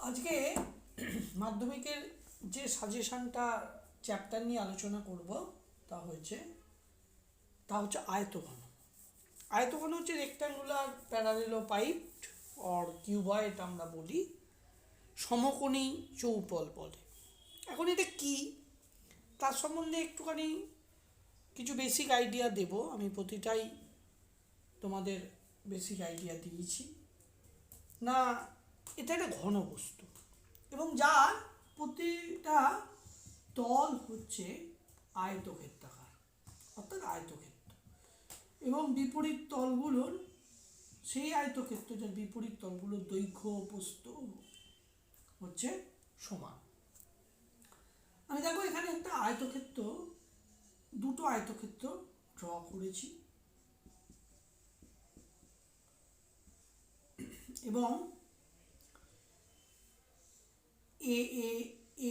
আজকে মাধ্যমিকের যে সাজেশনটা চ্যাপ্টার নিয়ে আলোচনা করব তা হচ্ছে আয়তঘন। আয়তঘন হচ্ছে রেক্ট্যাঙ্গুলার প্যারালেলোপাইপড অর কিউবয়েড আমরা বলি, সমকোণী চৌপল বলে। এখন এটা কি তার সম্বন্ধে একটুখানি কিছু বেসিক আইডিয়া দেব। আমি প্রতিটাই তোমাদের বেসিক আইডিয়া দিয়েছি না। এটা একটা ঘনবস্তু এবং যার প্রতিটা তল হচ্ছে আয়তক্ষেত্রাকার, অর্থাৎ আয়তক্ষেত্র, এবং বিপরীত তলগুলোর সেই আয়তক্ষেত্র যার বিপরীত তলগুলোর দৈর্ঘ্য প্রস্থ হচ্ছে সমান। আমি দেখো এখানে একটা আয়তক্ষেত্র, দুটো আয়তক্ষেত্র ড্র করেছি এবং এ এ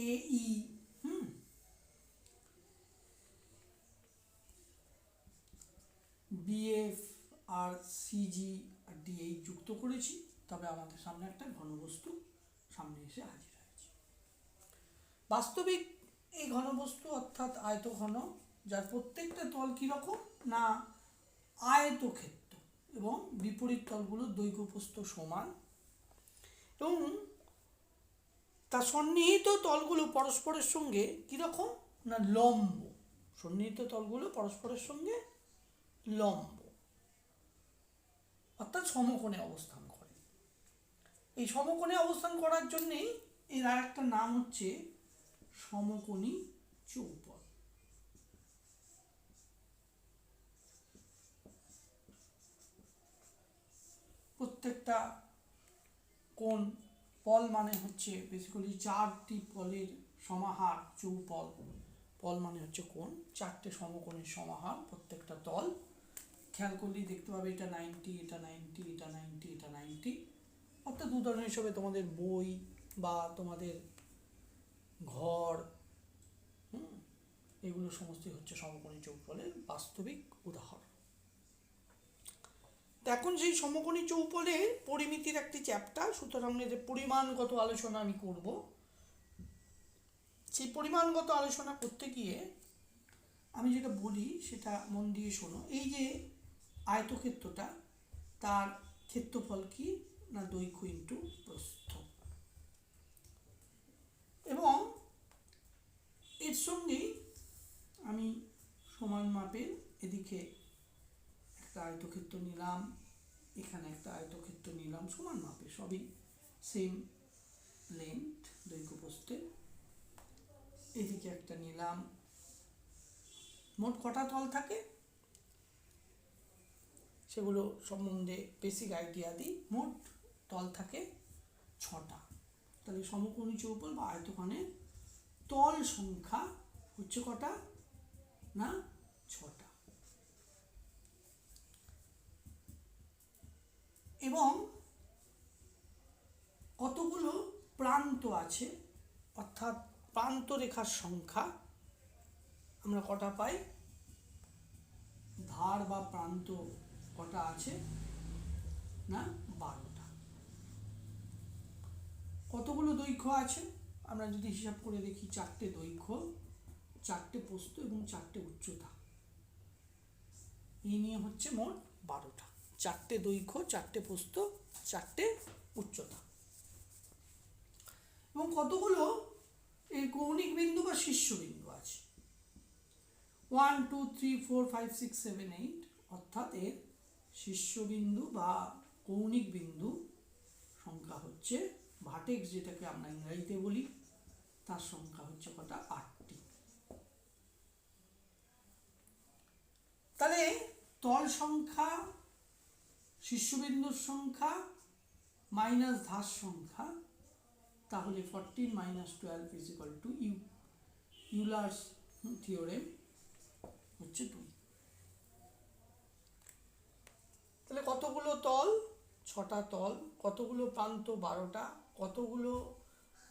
এ ই বিএফ আর সিজি আর ডিএইচ যুক্ত করেছি। তবে আমাদের সামনে একটা ঘনবস্তু সামনে এসে হাজির হয়েছে। বাস্তবিক এই ঘনবস্তু অর্থাৎ আয়তঘন, যার প্রত্যেকটা তল কীরকম না আয়তক্ষেত্র এবং বিপরীত তলগুলোর দৈর্ঘ্য প্রস্থ সমান, এবং তার সন্নিহিত তলগুলো পরস্পরের সঙ্গে কীরকম না লম্ব। সন্নিহিত তলগুলো পরস্পরের সঙ্গে লম্ব অর্থাৎ সমকোণে অবস্থান করে। এই সমকোণে অবস্থান করার জন্যেই এর আর একটা নাম হচ্ছে সমকোণী চৌপল। প্রত্যেকটা কোণ পল মানে হচ্ছে বেসিক্যালি চারটি পলের সমাহার। চৌপল পল মানে হচ্ছে কোণ, চারটে সমকোণের সমাহার প্রত্যেকটা তল। খেয়াল করলেই দেখতে পাবে এটা 90, এটা 90, এটা 90, এটা 90। অর্থাৎ উদাহরণ হিসেবে তোমাদের বই বা তোমাদের ঘর, এগুলো সমস্তই হচ্ছে সমকোণী চৌপলের বাস্তবিক উদাহরণ। এখন সেই সমকোণী চৌপলের পরিমিতির একটি চ্যাপ্টার, সুতরাং এর পরিমাণগত আলোচনা আমি করব। সেই পরিমাণগত আলোচনা করতে গিয়ে আমি যেটা বলি সেটা মন দিয়ে শোনো। এই যে আয়তক্ষেত্রটা, তার ক্ষেত্রফল কি না দৈর্ঘ্য ইন্টু প্রস্থ, এবং এর সঙ্গেই আমি সমান মাপের এদিকে একটা আয়তক্ষেত্র নিলাম, এখানে একটা আয়তক্ষেত্র নিলাম সমান মাপে, সবই সেম লেন্থ দৈর্ঘ্য প্রস্থে। এদিকে একটা নিলাম। মোট কটা তল থাকে সেগুলো সম্বন্ধে বেসিক আইডিয়া দিই। মোট তল থাকে 6টা। তাহলে সমকোণী চৌপল বা আয়তঘনের তল সংখ্যা হচ্ছে কটা না 6টা। এবং কতগুলো প্রান্ত আছে, অর্থাৎ প্রান্ত রেখার সংখ্যা আমরা কটা পাই, ধার বা প্রান্ত কটা আছে না 12টা। কতগুলো দৈর্ঘ্য আছে আমরা যদি হিসাব করে দেখি, 4টে দৈর্ঘ্য, 4টে প্রস্থ এবং 4টে উচ্চতা। এই নিয়ে হচ্ছে মোট 12টা। 4টে দৈর্ঘ্য, 4টে প্রস্থ, 4টে উচ্চতা। এবং কতগুলো এই কৌণিক বিন্দু বা শীর্ষবিন্দু আছে, 1 2 3 4 5 6 7 8, অর্থাৎ এর শীর্ষবিন্দু বা কৌণিক বিন্দু সংখ্যা হচ্ছে ভার্টেক্স, যেটাকে আমরা ইংরেজিতে বলি, তার সংখ্যা হচ্ছে কটা 8টি। তাহলে তল সংখ্যা, শীর্ষবিন্দুর সংখ্যা মাইনাস ধার সংখ্যা, তাহলে 14 - 12 = ইউলার্স থিওরেম হচ্ছে 2। তাহলে কতগুলো তল, 6টা তল, কতগুলো প্রান্ত 12টা, কতগুলো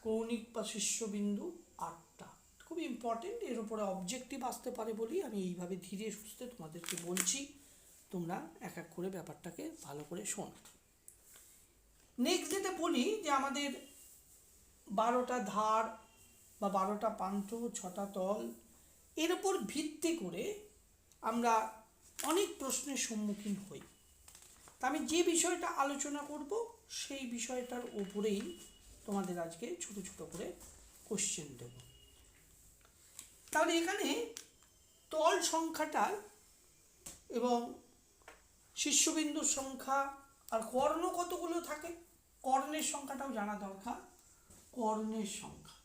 কৌণিক বা শীর্ষবিন্দু 8টা। খুব ইম্পর্টেন্ট, এর উপরে অবজেক্টিভ আসতে পারে বলি আমি এইভাবে ধীরে সুস্থে তোমাদেরকে বলছি। তোমরা এক এক করে ব্যাপারটাকে ভালো করে শোনো। নেক্সট যেটা বলি যে আমাদের 12টা ধার বা 12টা প্রান্ত, 6টা তল, এর উপর ভিত্তি করে আমরা অনেক প্রশ্নের সম্মুখীন হই। তা আমি যে বিষয়টা আলোচনা করব সেই বিষয়টার উপরেই তোমাদের আজকে ছোট ছোট করে কোশ্চেন দেব। তাহলে এখানে তল সংখ্যাটা এবং শীর্ষবিন্দুর সংখ্যা আর কর্ণ কতগুলো থাকে, কর্ণের সংখ্যাটাও জানা দরকার। কর্ণের সংখ্যা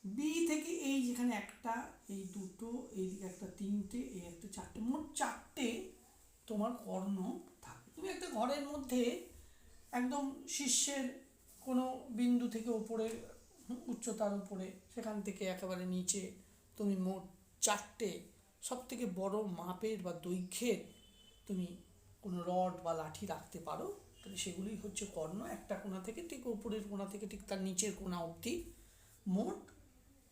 বি থেকে এই যেখানে একটা, এই দুটো, এইদিকে একটা তিনটে, এই একটা চারটে, মোট 4টে তোমার কর্ণ থাকে। তুমি একটা ঘরের মধ্যে একদম শীর্ষের কোনো বিন্দু থেকে উপরে, উচ্চতার উপরে, সেখান থেকে একেবারে নিচে তুমি মোট 4টে সব থেকে বড় মাপের বা দৈর্ঘ্যের তুমি কোনো রড বা লাঠি রাখতে পারো, তাহলে সেগুলোই হচ্ছে কর্ণ। একটা কোণা থেকে ঠিক উপরের কোণা থেকে ঠিক তার নিচের কোণা অবধি মোট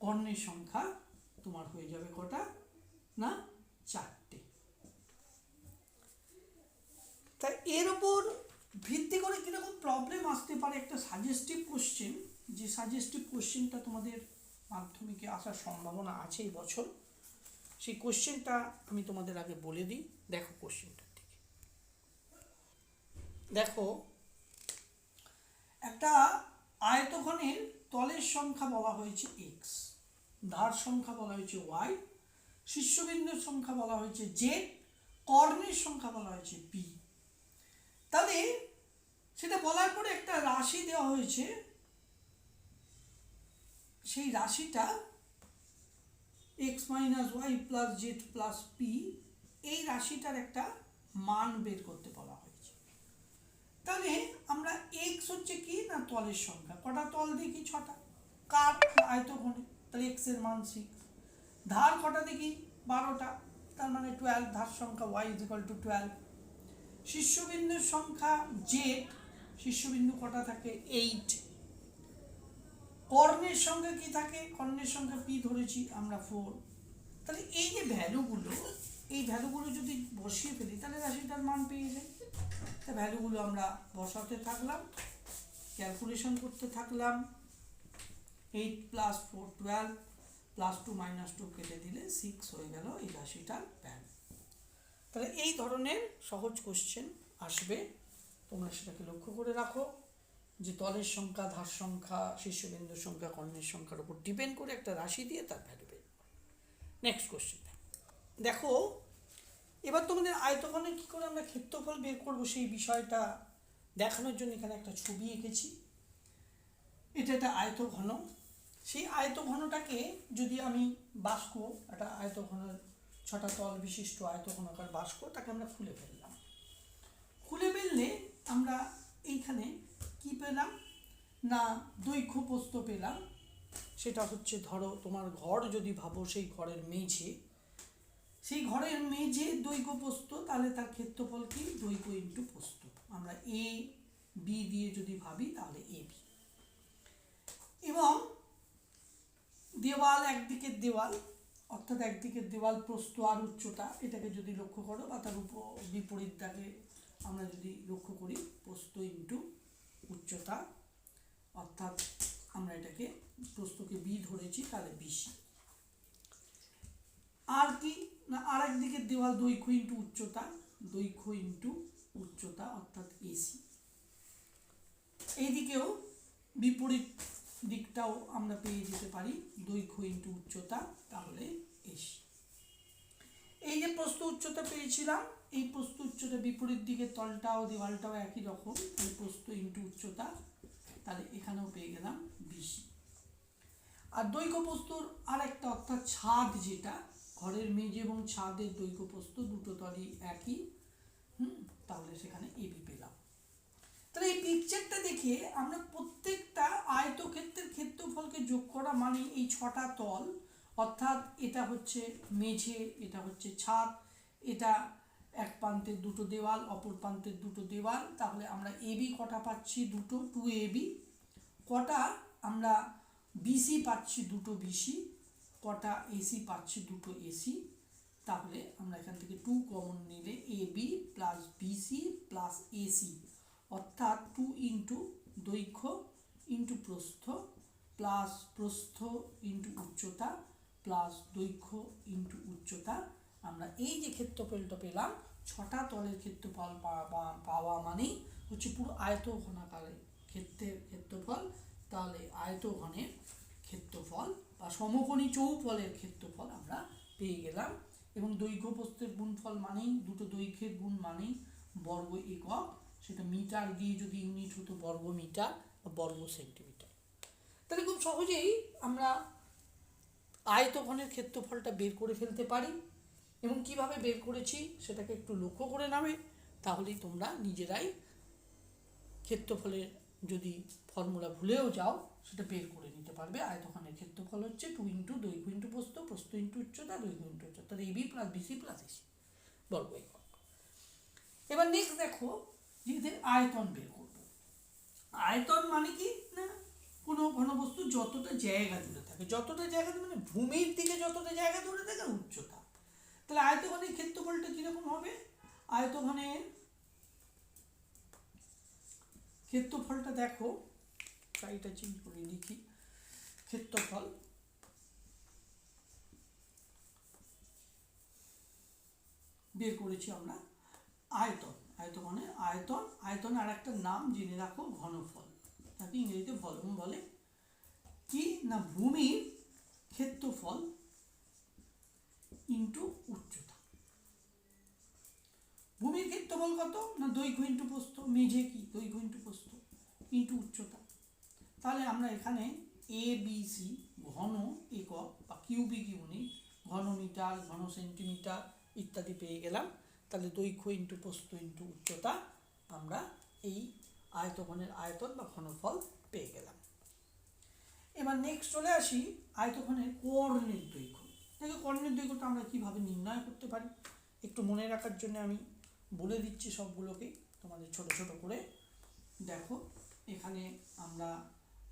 কর্ণের সংখ্যা তোমার হয়ে যাবে কটা না, 4টে। তাই এর ওপর ভিত্তি করে কীরকম প্রবলেম আসতে পারে, একটা সাজেস্টিভ কোশ্চেন, যে সাজেস্টিভ কোশ্চেনটা তোমাদের মাধ্যমিকে আসার সম্ভাবনা আছে এই বছর, সেই কোশ্চেনটা আমি তোমাদের আগে বলে দিই। দেখো কোশ্চেনটার দিকে, দেখো একটা আয়তঘনের তলের সংখ্যা বলা হয়েছে এক্স, ধার সংখ্যা বলা হয়েছে ওয়াই, শীর্ষবিন্দুর সংখ্যা বলা হয়েছে জেড, কর্ণের সংখ্যা বলা হয়েছে পি। তাহলে সেটা বলার পরে একটা রাশি দেওয়া হয়েছে, সেই রাশিটা x minus y plus z plus p, এই রাশিটার একটা মান বের করতে বলা হয়েছে। তাহলে আমরা এক্স হচ্ছে কি না, তলের সংখ্যা, কটা তল দেখি, 6টা, কার আয়তঘনে, তাহলে এক্স এর মান 6, ধার কটা দেখি 12টা, তার মানে 12, ধার সংখ্যা ওয়াই ইজ ইকুয়াল টু 12, শীর্ষবিন্দুর সংখ্যা জেড, শীর্ষবিন্দু কটা থাকে 8, কর্ণের সংখ্যা কি থাকে, কর্ণের সংখ্যা পি ধরেছি আমরা 4। তাহলে এই যে ভ্যালুগুলো, এই ভ্যালুগুলো যদি বসিয়ে ফেলি তাহলে রাশিটার মান পেয়ে যাই। তা ভ্যালুগুলো আমরা বসাতে থাকলাম, ক্যালকুলেশন করতে থাকলাম। 8 + 4 12, +2 -2 কেটে দিলে 6 হয়ে গেল এই রাশিটার ভ্যালু। তাহলে এই ধরনের সহজ কোশ্চেন আসবে, তোমরা সেটাকে লক্ষ্য করে রাখো যে তলের সংখ্যা, ধার সংখ্যা, শীর্ষবিন্দুর সংখ্যা, কর্ণের সংখ্যার উপর ডিপেন্ড করে একটা রাশি দিয়ে তার ভ্যালু বের করো। নেক্সট কোশ্চেন দেখো, এবার তোমাদের আয়তঘনের কী করে আমরা ক্ষেত্রফল বের করবো সেই বিষয়টা দেখানোর জন্য এখানে একটা ছবি এঁকেছি। এটা একটা আয়তঘন, সেই আয়তঘনটাকে যদি আমি বাস্ক, একটা আয়তঘনের 6টা তল বিশিষ্ট আয়তঘনকার বাস্ক, তাকে আমরা খুলে ফেললাম। খুলে ফেললে আমরা এইখানে কি পেলাম না, দৈর্ঘ্য প্রস্থ পেলাম। সেটা হচ্ছে, ধরো তোমার ঘর যদি ভাবো, সেই ঘরের মেঝে, সেই ঘরের মেঝে দৈর্ঘ্য প্রস্থ, তাহলে তার ক্ষেত্রফল কি, দৈর্ঘ্য ইন্টু প্রস্থ। আমরা এ বি দিয়ে যদি ভাবি তাহলে এ বি। এবং দেওয়াল, একদিকের দেওয়াল, অর্থাৎ একদিকের দেওয়াল প্রস্থ আর উচ্চতা, এটাকে যদি লক্ষ্য করো বা তার বিপরীতটাকে আমরা যদি লক্ষ্য করি, প্রস্থ ইন্টু উচ্চতা, অর্থাৎ আমরা এটাকে প্রস্থকে বি ধরেছি, তাহলে বিসি। আর কি না, আর একদিকের দেওয়াল দৈর্ঘ্য ইন্টু উচ্চতা, দৈর্ঘ্য ইন্টু উচ্চতা অর্থাৎ এসি। এইদিকেও বিপরীত দিকটাও আমরা পেয়ে যেতে পারি, দৈর্ঘ্য ইন্টু উচ্চতা, তাহলে এসি। এই যে প্রস্থ উচ্চতা পেয়েছিলাম, এই প্রস্থ উচ্চতা বিপরীত দিকের তলটাও দেওয়ালটাও একই রকম, তাহলে প্রস্থ ইন্টু উচ্চতা, তাহলে এখানেও পেয়ে গেলাম বিসি। আর দৈর্ঘ্য প্রস্থর আর একটা, অর্থাৎ ছাদ, যেটা ঘরের মেঝে এবং ছাদের দৈর্ঘ্য প্রস্থ দুটো তলই একই, তাহলে সেখানে এবি পেলাম। তাহলে এই পিকচারটা দেখে আমরা প্রত্যেকটা আয়তক্ষেত্রের ক্ষেত্রফলকে যোগ করা মানে এই 6টা তল, অর্থাৎ এটা হচ্ছে মেঝে, এটা হচ্ছে ছাদ, এটা এক প্রান্তের দুটো দেওয়াল, অপর প্রান্তের দুটো দেওয়াল, তাহলে আমরা এবি কটা পাচ্ছি, দুটো, 2AB। কটা আমরা বিসি পাচ্ছি, দুটো বিসি। কটা এসি পাচ্ছি, দুটো এসি। তাহলে আমরা এখান থেকে 2 কমন নিলে AB plus BC plus AC, অর্থাৎ 2 ইন্টু দৈর্ঘ্য ইন্টু প্রস্থ প্লাস প্রস্থ ইন্টু উচ্চতা প্লাস দৈর্ঘ্য ইন্টু উচ্চতা, আমরা এই যে ক্ষেত্রফলটা পেলাম, 6টা তলের ক্ষেত্রফল পাওয়া মানেই হচ্ছে পুরো আয়তঘনাকারের ক্ষেত্রফল। তাহলে আয়তঘনের ক্ষেত্রফল বা সমকোণী চৌফলের ক্ষেত্রফল আমরা পেয়ে গেলাম। এবং দৈর্ঘ্য প্রস্থের গুণফল মানেই দুটো দৈর্ঘ্যের গুণ মানেই বর্গ একক, সেটা মিটার দিয়ে যদি ইউনিট হতো বর্গ মিটার বা বর্গ সেন্টিমিটার। তাহলে খুব সহজেই আমরা আয়তঘনের ক্ষেত্রফলটা বের করে ফেলতে পারি। এবং কিভাবে বের করেছি সেটাকে একটু লক্ষ্য করে নেবে, তাহলেই তোমরা নিজেরাই ক্ষেত্রফলের যদি ফর্মুলা ভুলেও যাও সেটা বের করে নিতে পারবে। আয়তঘনের ক্ষেত্রফল হচ্ছে 2 ইন্টু দৈর্ঘ্য ইন্টু প্রস্থ, প্রস্থ ইন্টু উচ্চতা, দৈর্ঘ্য ইন্টু উচ্চতা, তাহলে AB plus BC plus AC বর্গ একক। এবার নেক্সট দেখো যে এদের আয়তন বের করব। আয়তন মানে কি না, কোনো ঘনবস্তু যতটা জায়গা জুড়ে থাকে, যতটা জায়গা মানে ভূমির দিকে যতটা জায়গা জুড়ে থাকে উচ্চতা। তাহলে আয়তঘনের ক্ষেত্রফলটা কিরকম হবে, আয়তঘনের ক্ষেত্রফলটা দেখো, এটা চেঞ্জ করে লিখি, ক্ষেত্রফল বের করেছি আমরা আয়তন, আয়তঘনের আয়তন, আয়তন আর একটা নাম জেনে রাখো ঘনফল, তাকে ইংরেজিতে ভলিউম বলে। কি না, ভূমির ক্ষেত্রফল ইন্টু উচ্চতা। ভূমির ক্ষেত্রফল কত না, দৈর্ঘ্য ইন্টু প্রস্থ, মেঝে কি দৈর্ঘ্য ইন্টু প্রস্থ ইন্টু উচ্চতা। তাহলে আমরা এখানে এ বি সি ঘন একক বা কিউবিক ইউনিট, ঘন মিটার, ঘন সেন্টিমিটার ইত্যাদি পেয়ে গেলাম। তাহলে দৈর্ঘ্য ইন্টু প্রস্থ ইন্টু উচ্চতা আমরা এই আয়তঘনের আয়তন বা ঘনফল পেয়ে গেলাম। এবার নেক্সট চলে আসি আয়তঘনের কর্ণের দৈর্ঘ্য। দেখো কর্ণের দৈর্ঘ্যটা আমরা কিভাবে নির্ণয় করতে পারি, একটু মনে রাখার জন্য আমি বলে দিচ্ছি সবগুলোকে তোমাদের ছোট ছোট করে। দেখো এখানে আমরা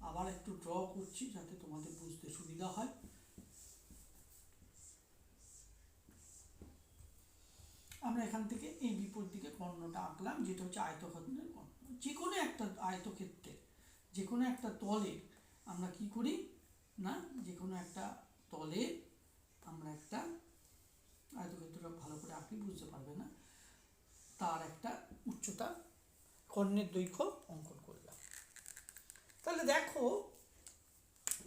আবার একটু ড্র করছি যাতে তোমাদের বুঝতে সুবিধা হয়। আমরা এখান থেকে এই বিপরীত দিকে কর্ণটা আঁকলাম, যেটা হচ্ছে আয়তঘনের কর্ণ। যে কোনো একটা আয়তক্ষেত্রে যে কোনো একটা তলে আমরা কি করি না, যে কোনো একটা তলে আমরা একটা আয়তক্ষেত্রটা ভালো করে আঁকলে বুঝতে পারবে না, তার একটা উচ্চতা কর্ণের দৈর্ঘ্য অঙ্কন করলাম। তাহলে দেখো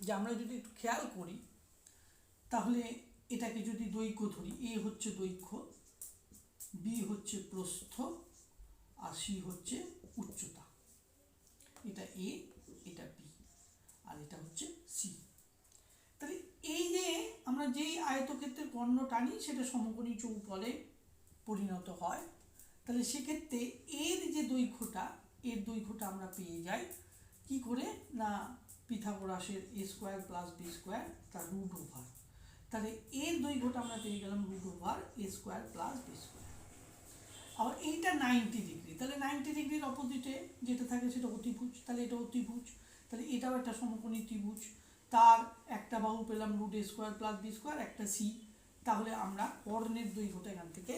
যে আমরা যদি একটু খেয়াল করি, তাহলে এটাকে যদি দৈর্ঘ্য ধরি, এ হচ্ছে দৈর্ঘ্য, বি হচ্ছে প্রস্থ আর সি হচ্ছে উচ্চতা। এটা এ, এটা বি আর এটা হচ্ছে সি। তাহলে এই যে আমরা যেই আয়তক্ষেত্রের কর্ণ টানি সেটা সমকোণী চৌফলে পরিণত হয়। তাহলে সেক্ষেত্রে এর যে দৈর্ঘ্যটা, এর দৈর্ঘ্যটা আমরা পেয়ে যাই কি করে না, পিথাগোরাসের এ স্কোয়ার প্লাস বি স্কোয়ার তার রুট ওভার। তাহলে এর দৈর্ঘ্যটা আমরা পেয়ে গেলাম root over A square plus B square. আবার এইটা 90 ডিগ্রি, তাহলে 90 ডিগ্রির অপোজিটে যেটা থাকে সেটা অতিভুজ, তাহলে এটা অতিভুজ, তাহলে এটাও একটা সমকোণী ত্রিভুজ, তার একটা বাহু পেলাম root A square plus B square, একটা সি। তাহলে আমরা কর্ণের দৈর্ঘ্যটা এখান থেকে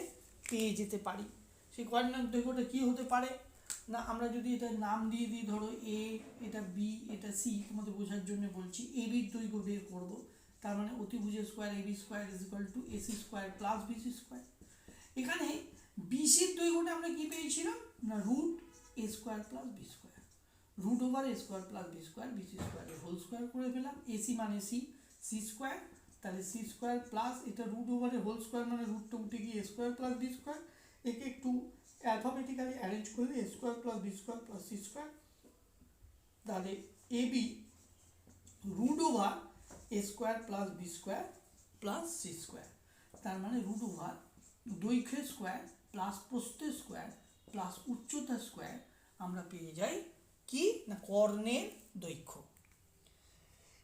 পেয়ে যেতে পারি। সেই কর্ণের দৈর্ঘ্যটা কি হতে পারে না, আমরা যদি এটার নাম দিয়ে দিই, ধরো এ, এটা বি, এটা সি, তোমাদের বোঝার জন্য বলছি, এ বির দৈর্ঘ্য বের করবো। তার মানে অতিভুজের square A B square is equal to AC square plus BC square. এখানে বিসির দৈর্ঘ্যটা আমরা কি পেয়েছিলাম না, root A square plus B square, root over A square plus B square, BC স্কোয়ারের হোল স্কোয়ার করে ফেলাম। এসি মানে সি, সি স্কোয়ার, তাহলে সি স্কোয়ার প্লাস এটা রুট ওভারের হোল স্কোয়ার মানে রুটটা উঠে গিয়ে A square plus B square. একে একটু অ্যালফাবেটিক্যালি অ্যারেঞ্জ করলে A square plus B square plus C square. তাহলে A B root over A square plus B square plus C square, তার মানে রুট ওভার দৈর্ঘ্য স্কোয়ার প্লাস প্রস্থ square plus উচ্চতা square আমরা পেয়ে যাই কি না, কর্ণের দৈর্ঘ্য।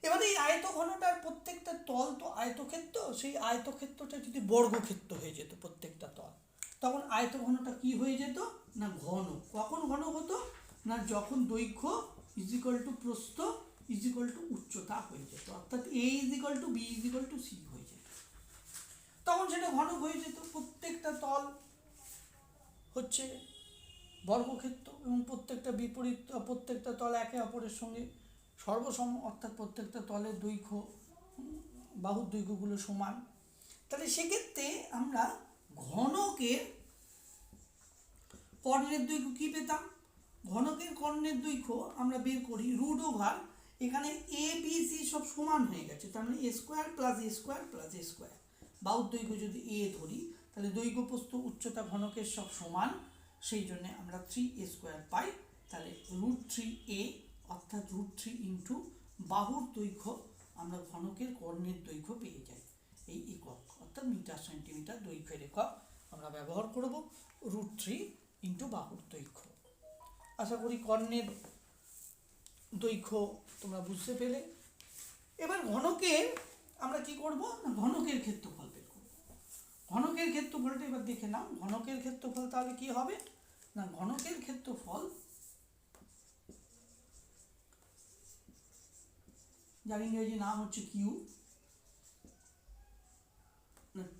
এবারে এই আয়তঘনটার প্রত্যেকটা তল তো আয়তক্ষেত্র, সেই আয়তক্ষেত্রটা যদি বর্গক্ষেত্র হয়ে যেত প্রত্যেকটা তল, তখন আয়তঘনটা কি হয়ে যেত না, ঘন। কখন ঘন হতো না, যখন দৈর্ঘ্য ইজ ইকুয়াল টু প্রস্থ ইজ ইকুয়াল টু উচ্চতা হয়ে যেত, অর্থাৎ A is equal to B is equal to C হয়ে যেত, তখন সেটা ঘন হয়ে যেত। প্রত্যেকটা তল হচ্ছে বর্গক্ষেত্র এবং প্রত্যেকটা বিপরীত, প্রত্যেকটা তল একে অপরের সঙ্গে সর্বসম অর্থাৎ প্রত্যেকটা তলের দৈর্ঘ্য বাহুর দৈর্ঘ্যগুলো সমান। তাহলে সেক্ষেত্রে আমরা ঘনকের কর্ণের দৈর্ঘ্য কী পেতাম? ঘনকের কর্ণের দৈর্ঘ্য আমরা বের করি রুট ওভার, এখানে এ বি সি সব সমান হয়ে গেছে, তার মানে এ স্কোয়ার প্লাস এ স্কোয়ার প্লাস এ স্কোয়ার। বাহুর দৈর্ঘ্য যদি এ ধরি তাহলে দৈর্ঘ্য প্রস্থ উচ্চতা ঘনকের সব সমান, সেই জন্য আমরা 3a স্কোয়ার পাই। তাহলে √3a অর্থাৎ √3 ইন্টু বাহুর দৈর্ঘ্য আমরা ঘনকের কর্ণের দৈর্ঘ্য পেয়ে যাই। এই একক অর্থাৎ মিটার সেন্টিমিটার দৈর্ঘ্যের একক আমরা ব্যবহার করব √3 ইন্টু বাহুর দৈর্ঘ্য। আশা করি কর্ণের দৈর্ঘ্য তোমরা বুঝতে পেলে। এবার ঘনকের আমরা কি করব না ঘনকের ক্ষেত্রফল বের করব। ঘনকের ক্ষেত্রফলটা এবার দেখে নাও। ঘনকের ক্ষেত্রফল তাহলে কি হবে না ঘনকের ক্ষেত্রফল যার ইংরেজি নাম হচ্ছে কিউ,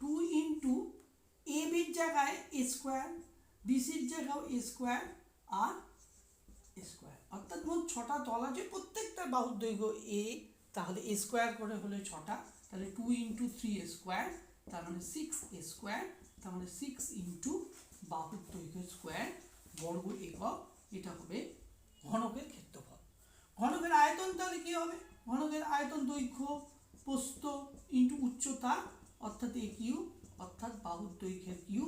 2 ইন্টু এ বির জায়গায় এ স্কোয়ার, বিসির জায়গায় এ স্কোয়ার আর এ স্কোয়ার, অর্থাৎ মোট 6টা তল আছে, প্রত্যেকটা বাহুর দৈর্ঘ্য এ, তাহলে এ স্কোয়ার করে হলে 6টা, তাহলে 2 ইন্টু 3 স্কোয়ার, তার মানে 6 স্কোয়ার, তার মানে 6 ইন্টু বাহুর দৈর্ঘ্য স্কোয়ার বর্গ একক, এটা হবে ঘনকের ক্ষেত্রফল। ঘনকের আয়তন তাহলে কী হবে? ঘনকের আয়তন দৈর্ঘ্য প্রস্থ ইন্টু উচ্চতা অর্থাৎ এ কিউ, অর্থাৎ বাহুর দৈর্ঘ্যের কিউ,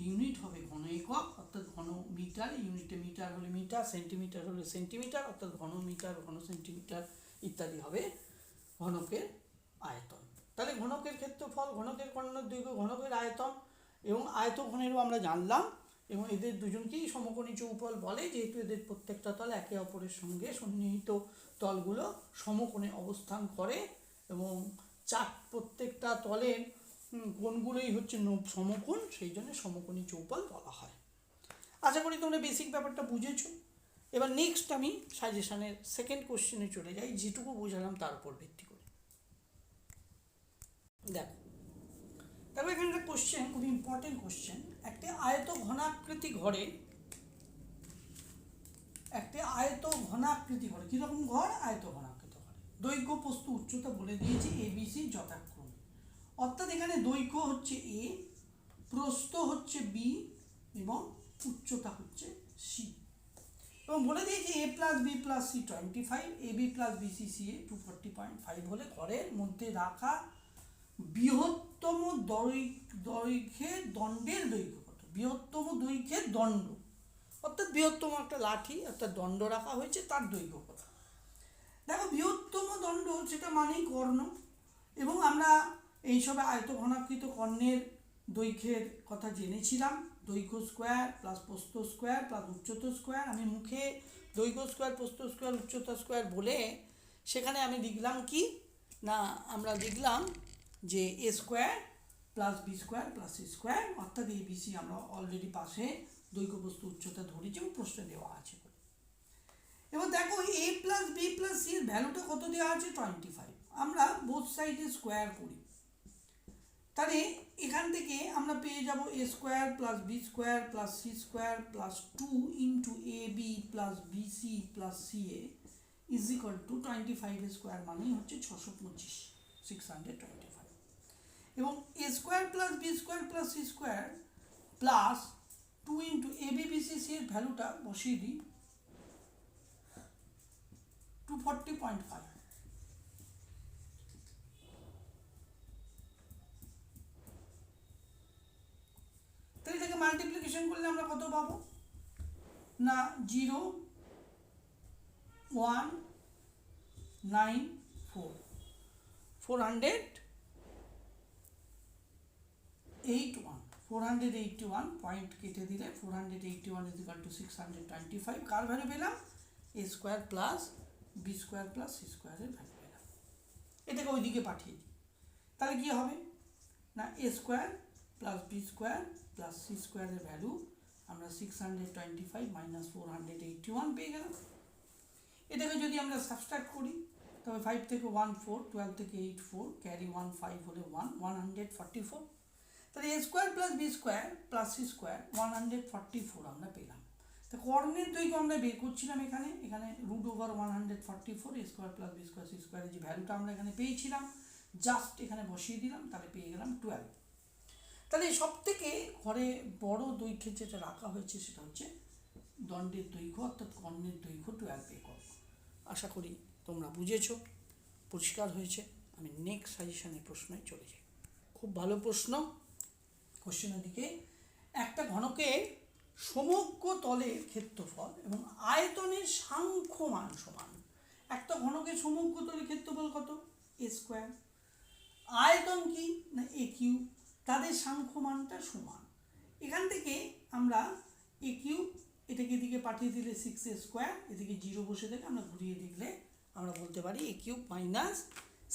ইউনিট হবে ঘন একক অর্থাৎ ঘন মিটার, ইউনিটে মিটার হলে মিটার, সেন্টিমিটার হলে সেন্টিমিটার, অর্থাৎ ঘন মিটার ঘন সেন্টিমিটার ইত্যাদি হবে ঘনকের আয়তন। তাহলে ঘনকের ক্ষেত্রফল, ঘনকের কর্ণের দৈর্ঘ্য, ঘনকের আয়তন এবং আয়তঘনেরও আমরা জানলাম, এবং এদের দুজনকেই সমকোণী চৌপল বলে, যেহেতু এদের প্রত্যেকটা তল একে অপরের সঙ্গে সন্নিহিত তলগুলো সমকোণে অবস্থান করে এবং প্রত্যেকটা তলের কোণগুলোই হচ্ছে সমকোণ, সেই জন্য সমকোণী চৌপল বলা হয়। আশা করি তোমরা বেসিক ব্যাপারটা বুঝেছো। এবার নেক্সট আমি সাজেশনের সেকেন্ড কোশ্চেনে চলে যাই, যেটুকু বোঝালাম তার উপর ভিত্তি করে। দেখো তবে এখানে একটা কোশ্চেন, খুব ইম্পর্টেন্ট কোশ্চেন। একটি আয়ত ঘনাকৃতি ঘরে, একটি আয়ত ঘনাকৃতি ঘরে, কীরকম ঘর? আয়ত ঘনাকৃতি ঘরে দৈর্ঘ্য প্রস্থ উচ্চতা বলে দিয়েছি এ বি সি যথাক্রমে, অর্থাৎ এখানে দৈর্ঘ্য হচ্ছে এ, প্রস্থ হচ্ছে বি এবং উচ্চতা হচ্ছে সি, এবং বলে দিয়েছি A plus B plus C 25, A B plus B C C A 240.5 হলে ঘরের মধ্যে রাখা বৃহত্তম দৈর্ঘ্যের দণ্ডের দৈর্ঘ্য কত? বৃহত্তম দৈর্ঘ্যের দণ্ড অর্থাৎ বৃহত্তম একটা লাঠি অর্থাৎ দণ্ড রাখা হয়েছে, তার দৈর্ঘ্য কত? দেখো বৃহত্তম দণ্ড সেটা মানেই কর্ণ, এবং আমরা এইসব আয়ত ঘনাকৃত কর্ণের দৈর্ঘ্যের কথা জেনেছিলাম, দৈর্ঘ্য স্কোয়ার প্লাস প্রস্থ স্কোয়ার প্লাস উচ্চতা স্কোয়ার। আমি মুখে দৈর্ঘ্য স্কোয়ার প্রস্থ স্কোয়ার উচ্চতা স্কোয়ার বলে সেখানে আমি লিখলাম কি না, আমরা লিখলাম যে A square plus B square plus C square, অর্থাৎ এ বি সি আমরা অলরেডি পাশে দৈর্ঘ্য প্রস্থ উচ্চতা ধরেছি এবং প্রশ্নে দেওয়া আছে। এবার দেখো এ প্লাস বি প্লাস সি এর ভ্যালুটা কত দেওয়া আছে? 25। আমরা বোথ সাইডে স্কোয়ার করি, তাহলে এখান থেকে আমরা পেয়ে যাব A square plus B square plus C square plus 2 into A B plus B C plus C A is equal to 25 square মানেই হচ্ছে 625, 625, এবং A square plus B square plus C square plus 2 into A B B C C এর ভ্যালুটা বসিয়ে দিই 240.5। তাহলে এটাকে multiplication করলে আমরা কত পাবো না 0.194, 481 পয়েন্ট কেটে দিলে 481 ইজ ইকুয়াল টু 625। কার ভ্যালু পেলাম? A square plus B square plus C স্কোয়ারের ভ্যালু পেলাম। এটাকে ওইদিকে পাঠিয়ে দিই, তাহলে কী হবে না A square plus B square plus C স্কোয়ারের ভ্যালু আমরা 625 মাইনাস 481 পেয়ে গেলাম। এটাকে যদি আমরা সাবস্ট্রাক্ট করি তবে 5 থেকে 1 4, 12 থেকে 8 4, ক্যারি 1 5 হলে 144। তাহলে A square plus B square plus C square 144 আমরা পেলাম। তো কর্ণের দৈর্ঘ্য আমরা বের করছিলাম এখানে √144 a square plus B square c স্কোয়ারের যে ভ্যালুটা আমরা এখানে পেয়েছিলাম জাস্ট এখানে বসিয়ে দিলাম, তাহলে পেয়ে গেলাম 12। তাহলে সব থেকে ঘরে বড় দৈর্ঘ্যের যেটা রাখা হয়েছে সেটা হচ্ছে দণ্ডের দৈর্ঘ্য অর্থাৎ কর্ণের দৈর্ঘ্য 12 একক। আশা করি তোমরা বুঝেছো, পরিষ্কার হয়েছে। আমি নেক্সট সাজেশনের প্রশ্নে চলে যাই। খুব ভালো প্রশ্ন। কোশ্চেনের দিকে, একটা ঘনকের সমগ্র তলের ক্ষেত্রফল এবং আয়তনের সাংখ্যমান সমান। একটা ঘনকের সমগ্র তলের ক্ষেত্রফল কত? a square. আয়তন কি না a কিউব। তাদের সাংখ্যমানটা সমান। এখান থেকে আমরা a কিউব এটাকে এদিকে পাঠিয়ে দিলে 6a স্কোয়ার, এদিকে 0 বসে থেকে আমরা ঘুরিয়ে দিলে আমরা বলতে পারি a cube minus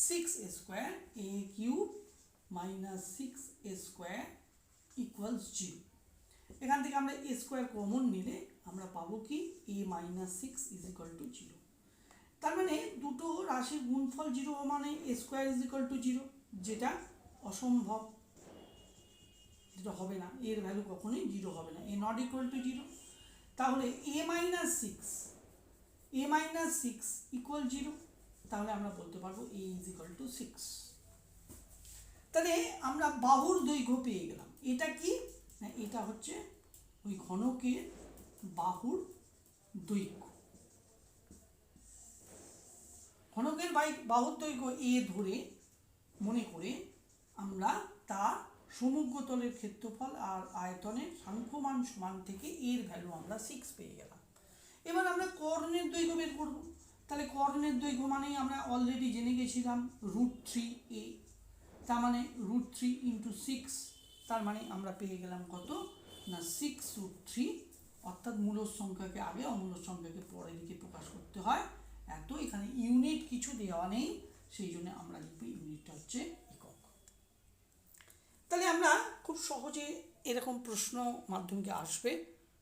6a square, a cube minus 6a square equals 0। এখান থেকে আমরা a স্কোয়ার কমন নিলে আমরা পাবো কি a minus 6 is equal two 0। তার মানে দুটো রাশির গুণফল 0 মানে a square is equal two 0, যেটা অসম্ভব, যেটা হবে না। এর ভ্যালু কখনোই 0 হবে না, a নট ইকুয়াল টু 0। তাহলে a মাইনাস 6 ইকুয়াল 0, তাহলে আমরা বলতে পারবো a ইজ ইকুয়াল টু 6। তাহলে আমরা বাহুর দৈর্ঘ্য পেয়ে গেলাম। এটা কি না, এটা হচ্ছে ওই ঘনকের বাহুর দৈর্ঘ্য। ঘনকের বাহুর দৈর্ঘ্য a ধরে মনে করে আমরা তার সমগ্র তলের ক্ষেত্রফল আর আয়তনের সাংখ্যমান সমান থেকে এর ভ্যালু আমরা 6 পেয়ে গেলাম। এবার আমরা কর্ণের দৈর্ঘ্য বের করব। তাহলে কর্ণের দৈর্ঘ্য মানেই আমরা অলরেডি জেনে গেছিলাম √3a, তার মানে √3 ইন্টু 6, তার মানে আমরা পেয়ে গেলাম কত না 6√3, অর্থাৎ মূলদ সংখ্যাকে আগে অমূলদ সংখ্যাকে পরের দিকে প্রকাশ করতে হয়। এত এখানে ইউনিট কিছু দেওয়া নেই, সেই জন্য আমরা লিখব ইউনিটটা হচ্ছে একক। তাহলে আমরা খুব সহজে এরকম প্রশ্ন মাধ্যমিকে আসবে,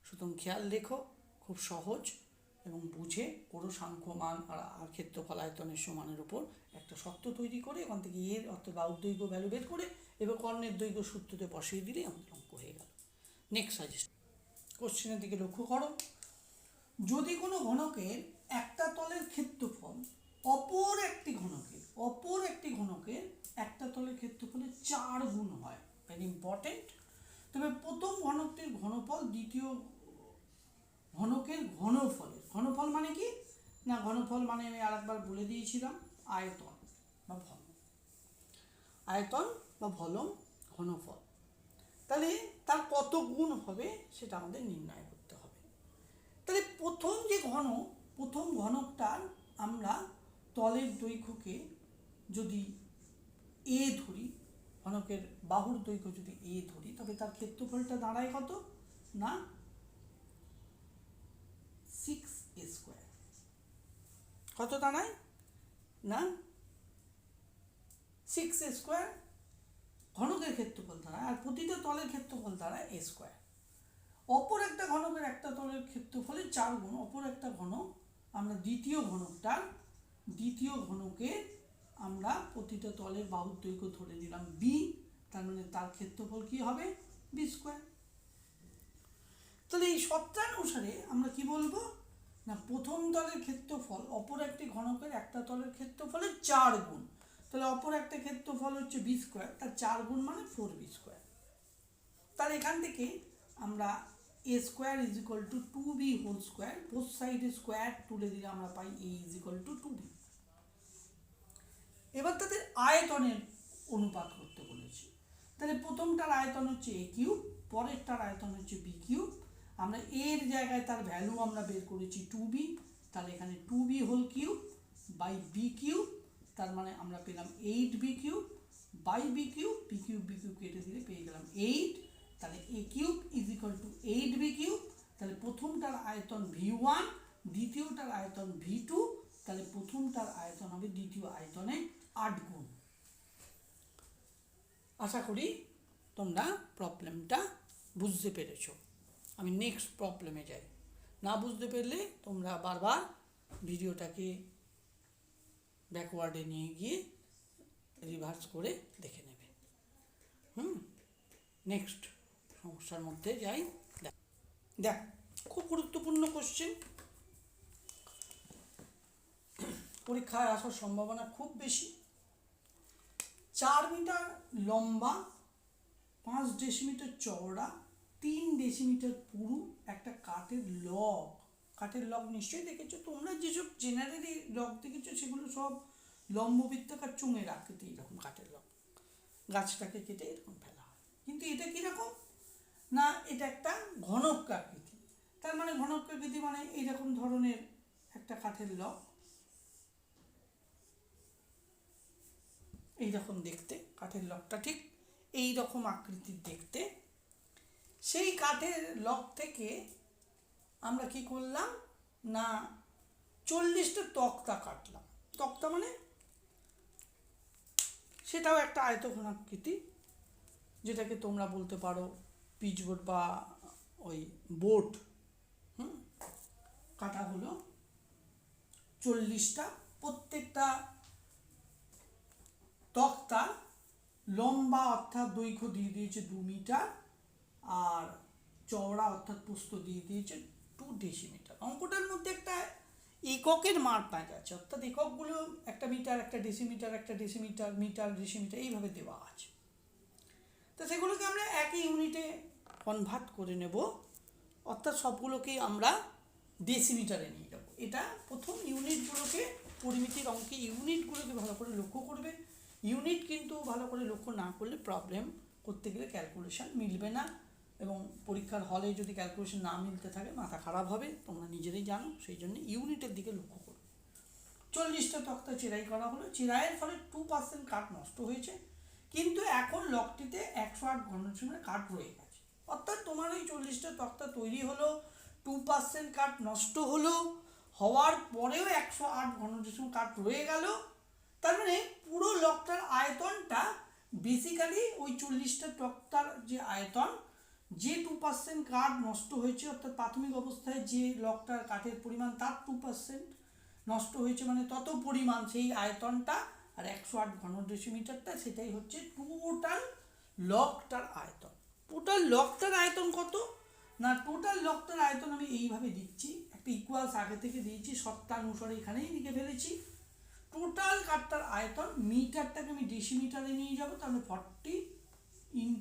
সুতরাং খেয়াল রেখো, খুব সহজ এবং বুঝে পুরো সাংখ্যমান আর ক্ষেত্রফল আয়তনের সমানের উপর একটা শর্ত তৈরি করে এখান থেকে এর অর্থাৎ বাহুর দৈর্ঘ্য ভ্যালু বের করে এবার কর্ণের দৈর্ঘ্য সূত্রতে বসিয়ে দিলে আমাদের অঙ্ক হয়ে গেল। নেক্সট সাজেশন, কোশ্চেনের দিকে লক্ষ্য করো। যদি কোনো ঘনকের একটা তলের ক্ষেত্রফল অপর একটি ঘনকের একটা তলের ক্ষেত্রফলের 4 গুণ হয়, ভেরি ইম্পর্টেন্ট, তবে প্রথম ঘনকটির ঘনফল দ্বিতীয় ঘনকের ঘনফল মানে কি না, ঘনফল মানে আমি আরেকবার বলে দিয়েছিলাম আয়তন বা ভলম ঘনফল। তাহলে তার কত গুণ হবে সেটা আমাদের নির্ণয় করতে হবে। তাহলে প্রথম ঘনকটার আমরা তলের দৈর্ঘ্যকে যদি a ধরি, ঘনকের বাহুর দৈর্ঘ্য যদি a ধরি, তবে তার ক্ষেত্রফলটা দাঁড়ায় কত না 6a স্কোয়ার। কত দাঁড়ায় না 6a স্কোয়ার ঘনকের ক্ষেত্রফল দাঁড়ায়, আর প্রতিটা তলের ক্ষেত্রফল দাঁড়ায় a স্কোয়ার। অপর একটা ঘনকের একটা তলের ক্ষেত্রফলের 4 গুণ। অপর একটা ঘনক আমরা দ্বিতীয় ঘনকের আমরা প্রতিটা তলের বাহুর দৈর্ঘ্য ধরে নিলাম b, তার মানে তার ক্ষেত্রফল কি হবে b স্কোয়ার। তাহলে এই সূত্রানুসারে আমরা কি বলবো না, প্রথম তলের ক্ষেত্রফল অপর একটি ঘনকের একটা তলের ক্ষেত্রফলের 4 গুণ। তাহলে অপর একটা ক্ষেত্রফল হচ্ছে b স্কোয়ার, তার 4 গুণ মানে 4b স্কোয়ার। তাহলে এখান থেকে আমরা a square is equal to 2b whole square, both সাইডে স্কোয়ার তুলে দিলে আমরা পাই a is equal to 2b। এবার তাদের আয়তনের অনুপাত করতে বলেছি। তাহলে প্রথমটার আয়তন হচ্ছে a কিউব, পরেরটার আয়তন হচ্ছে b কিউব। আমরা এর জায়গায় তার ভ্যালু আমরা বের করেছি 2b, তাহলে এখানে 2b whole cube by b cube, তার মানে আমরা পেলাম 8b cube by b cube, b cube কেটে দিলে পেয়ে গেলাম 8। তাহলে a cube is equal to 8b cube. তাহলে প্রথমটার আয়তন v1, দ্বিতীয়টার আয়তন v2, তাহলে প্রথমটার আয়তন হবে দ্বিতীয় আয়তনে 8 গুণ। আশা করি তোমরা প্রবলেমটা বুঝতে পেরেছো। আমি নেক্সট প্রবলেমে যাই। না বুঝতে পারলে তোমরা বারবার ভিডিওটাকে ব্যাকওয়ার্ডে নিয়ে গিয়ে রিভার্স করে দেখে নেবে। নেক্সট সমস্যার মধ্যে যাই। দেখ খুব গুরুত্বপূর্ণ কোশ্চেন, পরীক্ষায় আসার সম্ভাবনা খুব বেশি। 4 মিটার লম্বা, 5 ডেসিমিটার চওড়া, 3 ডেসিমিটার পুরু একটা কাঠের লগ। কাঠের লগ নিশ্চয়ই দেখেছো তোমরা, যেসব জেনারেলি লগ দেখেছো সেগুলো সব লম্ববৃত্তাকার চোঙের আকৃতি, এরকম কাঠের লগ, গাছটাকে কেটে এরকম ফেলা হয়। কিন্তু এটা কীরকম না, এটা একটা ঘনকাকৃতি। তার মানে ঘনকাকৃতি মানে এইরকম ধরনের একটা কাঠের লগ, এইরকম দেখতে কাঠের লগটা ঠিক এই রকম আকৃতির দেখতে। সেই কাঠের লগ থেকে আমরা কি করলাম না 40টা তক্তা কাটলাম। তক্তা মানে সেটাও একটা আয়তঘনাকৃতি, যেটাকে তোমরা বলতে পারো পিচবোর্ড বা ওই বোর্ড। কাটা হলো 40টা। প্রত্যেকটা তক্তা লম্বা অর্থাৎ দৈর্ঘ্য দিয়ে দিয়েছে 2 মিটার, আর চওড়া অর্থাৎ প্রস্থ দিয়ে দিয়েছে 2 ডেসিমিটার। অঙ্কটার মধ্যে একটা এককের মার প্যাঁচ আছে, অর্থাৎ এককগুলো একটা মিটার, একটা ডেসিমিটার, একটা ডেসিমিটার, মিটার, ডেসিমিটার এইভাবে দেওয়া আছে। তো সেগুলোকে আমরা একই ইউনিটে কনভার্ট করে নেব, অর্থাৎ সবগুলোকেই আমরা ডেসিমিটারে নিয়ে যাব। এটা প্রথম ইউনিটগুলোকে, পরিমিতির অঙ্কে ইউনিটগুলোকে ভালো করে লক্ষ্য করবে। ইউনিট কিন্তু ভালো করে লক্ষ্য না করলে প্রবলেম করতে গেলে ক্যালকুলেশন মিলবে না, এবং পরীক্ষার হলে যদি ক্যালকুলেশন না মিলতে থাকে মাথা খারাপ হবে, তোমরা নিজেরাই জানো। সেই জন্য ইউনিটের দিকে লক্ষ্য করবে। 40টা তক্তা চেরাই করা হলো। চেরাইয়ের ফলে 2% কাঠ নষ্ট হয়েছে, কিন্তু এখন লগটিতে 108 ঘনডেসিমিটার কাঠ রয়ে গেছে। অর্থাৎ তোমার ওই 40টা তক্তা তৈরি হলো, 2% কাঠ নষ্ট হলো, হওয়ার পরেও 108 ঘনডেসিমিটার কাঠ রয়ে গেল। তার মানে পুরো লগটার আয়তনটা বেসিক্যালি ওই 40টা তক্তার যে আয়তন, যে 2% কাঠ নষ্ট হয়েছে, অর্থাৎ প্রাথমিক অবস্থায় যে লগটার কাঠের পরিমাণ তার 2% নষ্ট হয়েছে, মানে তত পরিমাণ সেই আয়তনটা, আর 108 ঘনডেসিমিটারটা সেটাই হচ্ছে টোটাল লগটার আয়তন। টোটাল লগটার আয়তন কত না, টোটাল লগটার আয়তন আমি এইভাবে দিচ্ছি, একটা ইকুয়ালস আগে থেকে দিয়েছি, শর্তানুসারে এখানেই লিখে ফেলেছি। টোটাল কাঠটার আয়তন, মিটারটাকে আমি ডেসিমিটারে নিয়ে যাব, তাহলে 40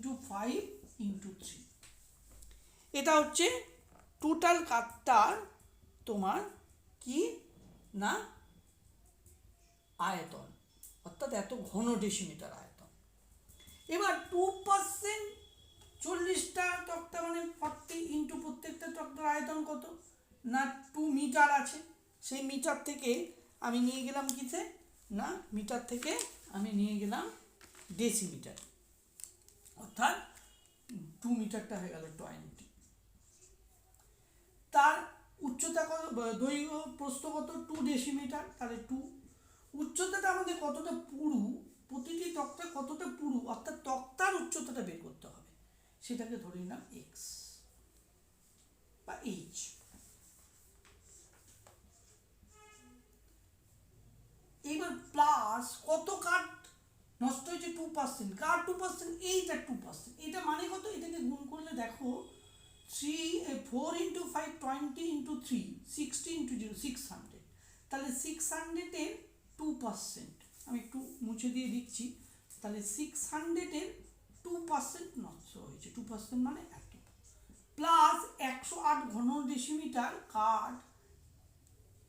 × 5 × 3। এটা হচ্ছে টোটাল কাঠটার তোমার কি না আয়তন, অর্থাৎ এত ঘন ডেসিমিটার আয়তন। এবার 2% 40টা তক্তা মানে 40 × প্রত্যেকটা তক্তার আয়তন কত না 2 মিটার আছে। সেই মিটার থেকে আমি নিয়ে গেলাম কিসে না, মিটার থেকে আমি নিয়ে গেলাম ডেসিমিটার, অর্থাৎ 2 মিটারটা হয়ে গেল 20। তার উচ্চতা কত, দৈর্ঘ্য প্রস্থ কত 2 ডেসিমিটার, তাহলে 2। উচ্চতাটা আমাদের কতটা পুরু, প্রতিটি তক্তা কতটা পুরু, অর্থাৎ তক্তার উচ্চতাটা বের করতে হবে, সেটাকে ধরে নিলাম x বা h। এবার প্লাস কত কাঠ নষ্ট হয়েছে 2%, কার 2%, এইটা 2%, এটা মানে কত, এটাকে গুণ করলে দেখো 4 × 5 20 × 3 60 × 0 600, তাহলে 600-এর 2%, আমি একটু মুছে দিয়ে দিচ্ছি, তাহলে 600-এর 2% নষ্ট হয়েছে, 2% মানে এত, প্লাস 108 ঘনডেসিমিটার কাঠ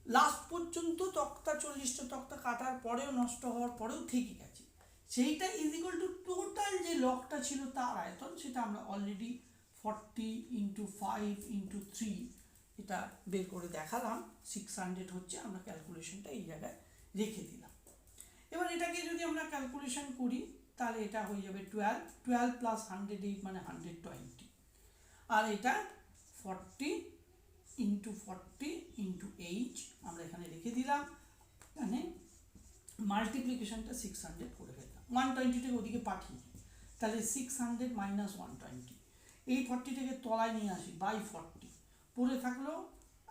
লাস্ট পর্যন্ত তক্তা 40টা তক্তা কাটার পরেও নষ্ট হওয়ার পরেও থেকে গেছে, সেইটা ইজ ইকুয়াল টু টোটাল যে লগটা ছিল তার আয়তন, সেটা আমরা অলরেডি 40 × 5 × 3 এটা বের করে দেখালাম। 600 হচ্ছে, আমরা ক্যালকুলেশনটা এই জায়গায় রেখে দিলাম। এবার এটাকে যদি আমরা ক্যালকুলেশন করি তাহলে এটা হয়ে যাবে 12 + 108 মানে 120, আর এটা 40 × 40 × h আমরা এখানে রেখে দিলাম, মানে মাল্টিপ্লিকেশনটা 600 করে ফেললাম, 120টাকে ওদিকে পাঠিয়ে, তাহলে 600 - 120, এই 40টাকে তলায় নিয়ে আসি বাই 40, পড়ে থাকলো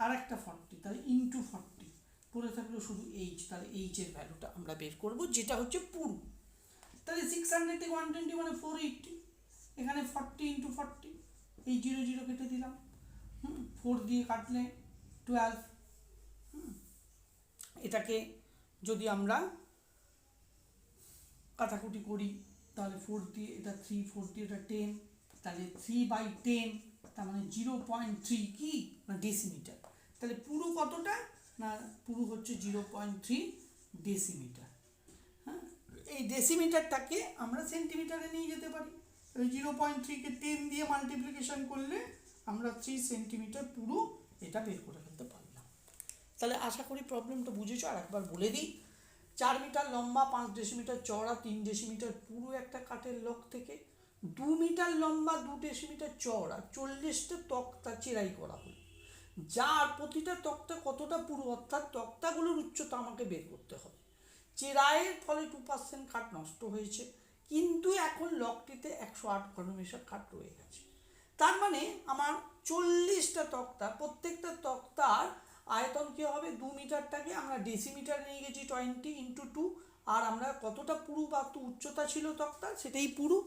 আর একটা 40, তাহলে × 40, পড়ে থাকলো শুধু h, তাহলে h এর ভ্যালুটা আমরা বের করব, যেটা হচ্ছে পুরু। তাহলে 600 থেকে 120 মানে 480, এখানে 40 × 40, এই 0 0 কেটে দিলাম, 4 দিয়ে কাটলে 12। এটাকে যদি আমরা কাটাকুটি করি তাহলে 4 দিয়ে এটা 3, 4 দিয়ে এটা 10, তাহলে 3/10, তার মানে 0.3 কি না ডেসিমিটার। তাহলে পুরো কতটা না পুরো হচ্ছে 0.3 ডেসিমিটার। হ্যাঁ, এই ডেসিমিটারটাকে আমরা সেন্টিমিটারে নিয়ে যেতে পারি। ওই 0.3কে 10 দিয়ে মাল্টিপ্লিকেশন করলে আমরা 3 সেন্টিমিটার পুরো এটা বের করে ফেলতে পারলাম। তাহলে আশা করি প্রবলেমটা বুঝেছো। আর একবার বলে দিই, 4 মিটার লম্বা, 5 ডেসিমিটার চওড়া, 3 ডেসিমিটার পুরো একটা কাঠের লক থেকে 2 মিটার লম্বা, 2 ডেসিমিটার চওড়া 40টা তক্তা চেরাই করা হলো, যার প্রতিটা তক্তা কতটা পুরো, অর্থাৎ তক্তাগুলোর উচ্চতা আমাকে বের করতে হবে। চেরাইয়ের ফলে 2% কাঠ নষ্ট হয়েছে, কিন্তু এখন লকটিতে 108 ঘনমেশা কাঠ রয়ে গেছে। তার মানে আমার 40টা তক্তা, প্রত্যেকটা তক্তার আয়তন কী হবে, 2 মিটারটাকে আমরা ডেসিমিটার নিয়ে গেছি 20 × 2, আর আমরা কতটা পুরু বা উচ্চতা ছিল তক্তা সেটাই পুরু,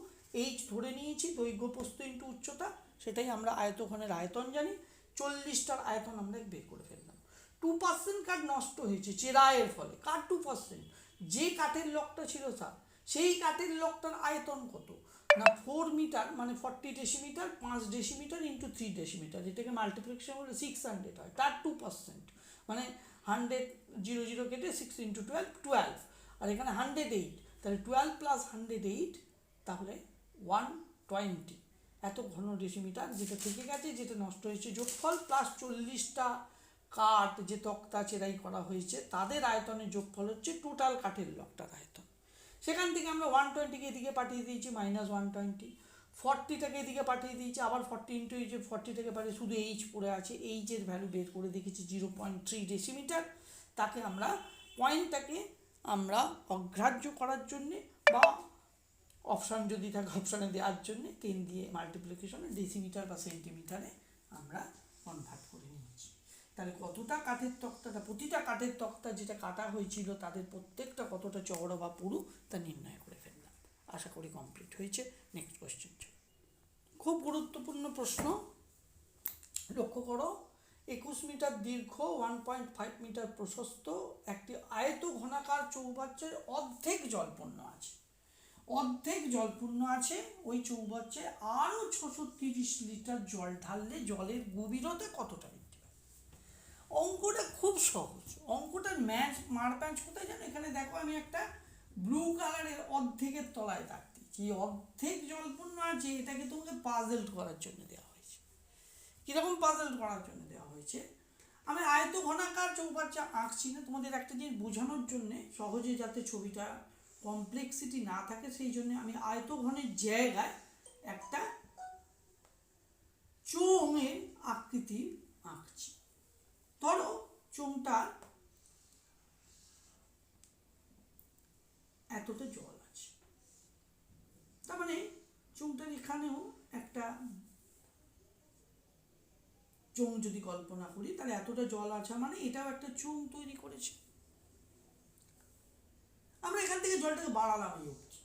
এইচ ধরে নিয়েছি, দৈর্ঘ্য প্রস্থ ইন্টু উচ্চতা, সেটাই আমরা আয়তঘনের আয়তন জানি। 40টার আয়তন আমরা বের করে ফেললাম। 2% কাঠ নষ্ট হয়েছে চেরাইয়ের ফলে। কাঠ 2%, যে কাঠের লকটা ছিল স্যার সেই কাঠের লকটার আয়তন কত না 4 মিটার, মানে 40 ডেসিমিটার, 5 ডেসিমিটার ইন্টু 3 ডেসিমিটার, এটাকে মাল্টিপ্লিকেশন করলে 600 হয়, তার 2%, মানে 100 0 কেটে 6 × 12 12, আর এখানে 108, তাহলে 12 + 108 তাহলে 120 এত ঘন ডেসিমিটার যেটা থেকে গেছে, যেটা নষ্ট হয়েছে যোগফল, প্লাস 40টা কাঠ যে তক্তা চেরাই করা হয়েছে তাদের আয়তনের যোগফল হচ্ছে টোটাল কাঠের লকটার আয়তন। সেখান থেকে আমরা 120কে এদিকে পাঠিয়ে দিয়েছি -120, 40টাকে এদিকে পাঠিয়ে দিয়েছি, আবার 40 × এই যে 40টাকে পাঠিয়ে শুধু এইচ পড়ে আছে, এইচের ভ্যালু বের করে দেখেছি 0.3 ডেসিমিটার। তাকে আমরা পয়েন্টটাকে আমরা অগ্রাহ্য করার জন্যে বা অপশান যদি থাকে অপশানে দেওয়ার জন্যে 10 দিয়ে মাল্টিপ্লিকেশনে ডেসিমিটার বা সেন্টিমিটারে আমরা কনভার্ট করে নিয়েছি। তাহলে কতটা কাঠের তক্তাটা, প্রতিটা কাঠের তক্তা যেটা কাটা হয়েছিল তাদের প্রত্যেকটা কতটা চওড়া বা পুরু তা নির্ণয় করে ফেললাম। আশা করি কমপ্লিট হয়েছে। Next question. খুব গুরুত্বপূর্ণ প্রশ্ন, লক্ষ্য করো। 21 মিটার দীর্ঘ, 1.5 মিটার প্রশস্ত একটি আয়ত ঘনাকার চৌবাচ্চার অর্ধেক জলপূর্ণ আছে। অর্ধেক জলপূর্ণ আছে, ওই চৌবাচ্চায় আরও 630 লিটার জল ঢাললে জলের গভীরতা কতটা বৃদ্ধি পাবে। অঙ্কটা খুব সহজ। অঙ্কটার মারপ্যাঁচ কোথায় জানো, এখানে দেখো আমি একটা ব্লু কালারের অর্ধেকের তলায় দাগ দিচ্ছি। এই অর্ধেক জলপূর্ণ আছে, এটাকে তোমাকে পাজল করার জন্য দেওয়া হয়েছে। কীরকম পাজল করার জন্য দেওয়া হয়েছে, আমি আয়ত ঘনাকার চৌবাচ্চা আঁকছি না, তোমাদের একটা জিনিস বোঝানোর জন্যে, সহজে যাতে ছবিটা কমপ্লেক্সিটি না থাকে সেই জন্য আমি আয়তঘনের জায়গায় একটা চোঙের আকৃতি আঁকছি। ধরো চোঙটা এতটা জল আছে, তার মানে চোঙটার এখানেও একটা চোঙ যদি কল্পনা করি তাহলে এতটা জল আছে, মানে এটাও একটা চোঙ তৈরি করেছে। আমরা এখান থেকে জলটাকে বাড়ালাম এই অবধি,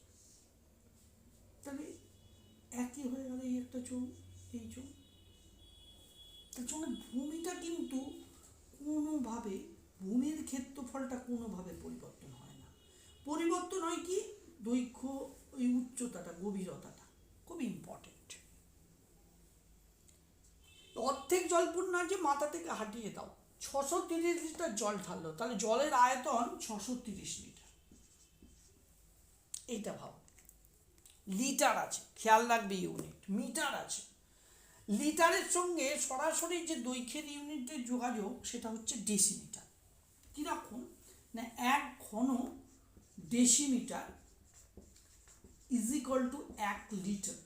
তাহলে একই হয়ে গেল এই একটা চোঙ, এই চোঙ। তার জন্য ভূমিটা কিন্তু কোনোভাবে, ভূমির ক্ষেত্রফলটা কোনোভাবে পরিবর্তন হয় না। পরিবর্তন হয় কি, দৈর্ঘ্য, ওই উচ্চতাটা, গভীরতাটা খুব ইম্পর্টেন্ট। অর্ধেক জলপূর্ণ আছে, মাথা থেকে হাঁটিয়ে দাও, 630 লিটার জল ঢাললো, তাহলে জলের আয়তন 630 লিটার। এইটা ভাব, লিটার আছে, খেয়াল রাখবে ইউনিট, মিটার আছে। লিটারের সঙ্গে সরাসরি যে দৈর্ঘ্যের ইউনিটের যোগাযোগ সেটা হচ্ছে ডেসিমিটার। কীরকম না 1 ঘন ডেসিমিটার = 1 লিটার।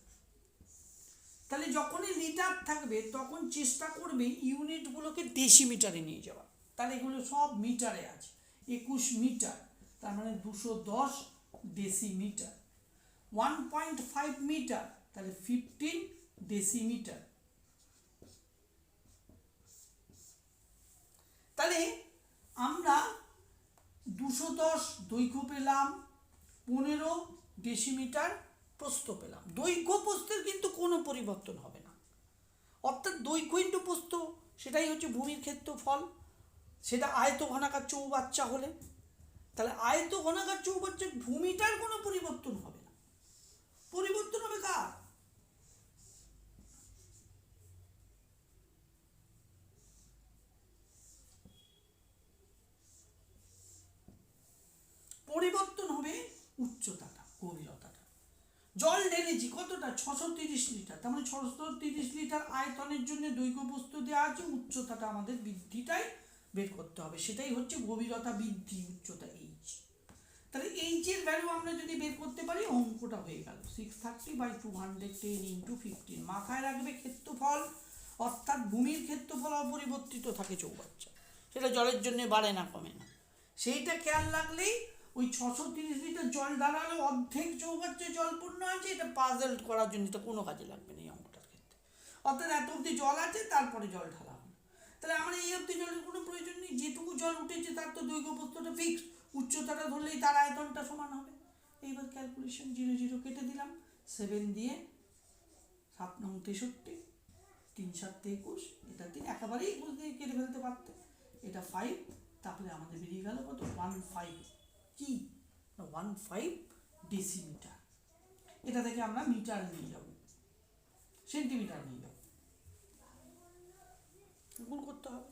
তাহলে যখনই লিটার থাকবে তখন চেষ্টা করবে ইউনিটগুলোকে ডেসিমিটারে নিয়ে যাওয়া। তাহলে এগুলো সব মিটারে আছে। 21 মিটার তার মানে 210 ডেসিমিটার। 1.5 মিটার তাহলে 15 ডেসিমিটার। তাহলে আমরা 210 দৈর্ঘ্য পেলাম, 15 ডেসিমিটার প্রস্থ পেলাম। দৈর্ঘ্য প্রস্থের কিন্তু কোনো পরিবর্তন হবে না, অর্থাৎ দৈর্ঘ্য ইন্টু প্রস্থ, সেটাই হচ্ছে ভূমির ক্ষেত্রফল। সেটা আয়ত ঘনাকার চৌবাচ্চা হলে, তাহলে আয়ত ঘনাকার চৌবাচ্চার ভূমিটার কোনো পরিবর্তন হবে না। পরিবর্তন হবে কার? পরিবর্তন হবে উচ্চতাটা, গভীরতাটা। জল ঢেলেছি কতটা? 630 লিটার। তার মানে 630 লিটার আয়তনের জন্য দৈর্ঘ্য প্রস্থ দেওয়া আছে, উচ্চতাটা আমাদের বৃদ্ধিটাই বের করতে হবে, সেটাই হচ্ছে গভীরতা বৃদ্ধি, উচ্চতা এইচ। তাহলে এইচের ভ্যালু আমরা যদি বের করতে পারি, অঙ্কটা হয়ে গেল 630/210 ইন্টু 15। মাথায় রাখবে ক্ষেত্রফল অর্থাৎ ভূমির ক্ষেত্রফল অপরিবর্তিত থাকে চৌবাচ্চা, সেটা জলের জন্য বাড়ে না, কমে না। সেইটা খেয়াল রাখলেই ওই 630 লিটার জল দাঁড়ালো, অর্ধেক চৌবাচ্চায় জল পূর্ণ আছে, এটা পাজল করার জন্য এটা কোনো কাজে লাগবে না এই অঙ্কটার ক্ষেত্রে। অর্থাৎ এত অবধি জল আছে, তারপরে জল ঢালা হবে। তাহলে আমরা এই অবধি জলের কোনো প্রয়োজন নেই, যেটুকু জল উঠেছে তার তো দৈর্ঘ্য প্রস্থটা ফিক্সড, উচ্চতাটা ধরলেই তার আয়তনটা সমান হবে। এইবার ক্যালকুলেশন 0 0 কেটে দিলাম, 7 দিয়ে 7 9 63, 3 7 21, এটা 3, একেবারেই 21 দিয়ে কেটে ফেলতে পারতে। এটা 5, তাহলে আমাদের বেরিয়ে গেল কত? 15 কি 15 ডেসিমিটার। এটা থেকে আমরা মিটার নিয়ে যাব, সেন্টিমিটার নিয়ে যাব, গুণ করতে হবে।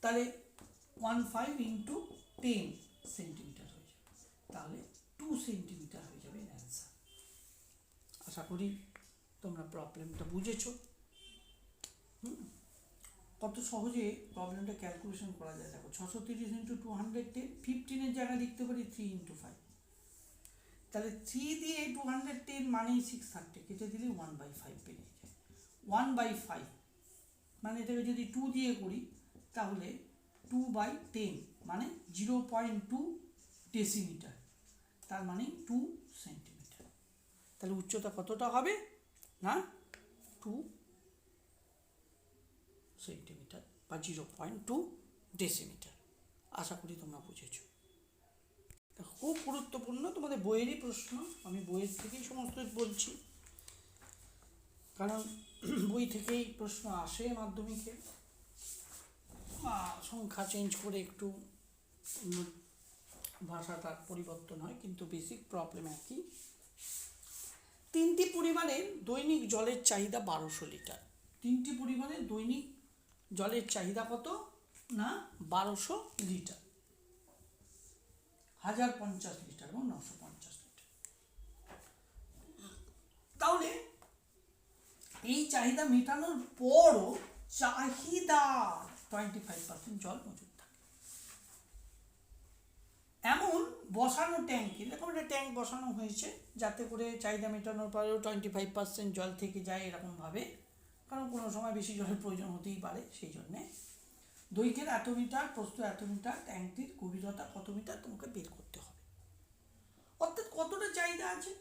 তাহলে 15 ইন্টু 10 সেন্টিমিটার হয়ে যাবে, তাহলে 2 সেন্টিমিটার হয়ে যাবে অ্যান্সার। আশা করি তোমরা প্রবলেমটা বুঝেছো। কত সহজে প্রবলেমটা ক্যালকুলেশন করা যায় দেখো। 630 ইন্টু 210, 15-এর জায়গায় লিখতে পারি 3 ইন্টু 5। তাহলে 3 দিয়ে 210 মানেই 630, কেটে দিলে 1/5 বেরিয়ে যায়। 1/5 মানে এটাকে যদি 2 দিয়ে করি, তাহলে 2/10 মানে 0.2 ডেসিমিটার, তার মানে 2 সেন্টিমিটার। তাহলে উচ্চতা কতটা হবে না? 2 সেন্টিমিটার বা 0.2 ডেসিমিটার। আশা করি তোমরা বুঝেছ। খুব গুরুত্বপূর্ণ, তোমাদের বইয়েরই প্রশ্ন, আমি বইয়ের থেকেই সমস্ত বলছি, কারণ বই থেকেই প্রশ্ন আসে মাধ্যমিকে, সংখ্যা চেঞ্জ করে একটু ভাষাটার পরিবর্তন হয়, কিন্তু বেসিক প্রবলেম একই। 3টি পরিবারের দৈনিক জলের চাহিদা 1200 লিটার। 3টি পরিবারের দৈনিক জলের চাহিদা কত না? 1200 লিটার, 1050 লিটার এবং 950 লিটার। তাহলে এই চাহিদা মেটানোর পরও চাহিদা 25% জল মজুদ থাকে। এমন বসানো ট্যাঙ্কে, এরকম একটা ট্যাঙ্ক বসানো হয়েছে যাতে করে চাহিদা মেটানোর পরেও 25% জল থেকে যায়, এরকমভাবে, কারণ কোনো সময় বেশি জলের প্রয়োজন হতেই পারে। সেই জন্যে দৈর্ঘ্যের এত মিটার, প্রস্থ এত মিটার, ট্যাঙ্কটির গভীরতা কত মিটার তোমাকে বের করতে হবে। অর্থাৎ কতটা চাহিদা আছে,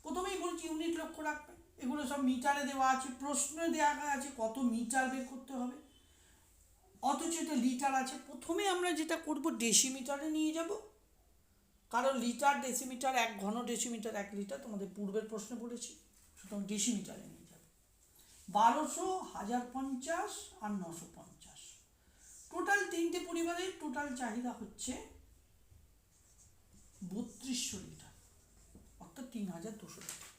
প্রথমেই বলছি ইউনিট লক্ষ্য রাখবে, এগুলো সব মিটারে দেওয়া আছে, প্রশ্নে দেওয়া আছে কত মিটার বের করতে হবে, অথচ এটা লিটার আছে। প্রথমে আমরা যেটা করব ডেসিমিটারে নিয়ে যাব, কারণ লিটার ডেসিমিটার 1 ঘন ডেসিমিটার 1 লিটার, তোমাদের পূর্বের প্রশ্নে বলেছি, সুতরাং ডেসিমিটারে নিয়ে যাবে। 1200, 1050 আর 950, টোটাল 3টে পরিবারের টোটাল চাহিদা হচ্ছে 3200 লিটার, অর্থাৎ 3200 লিটার।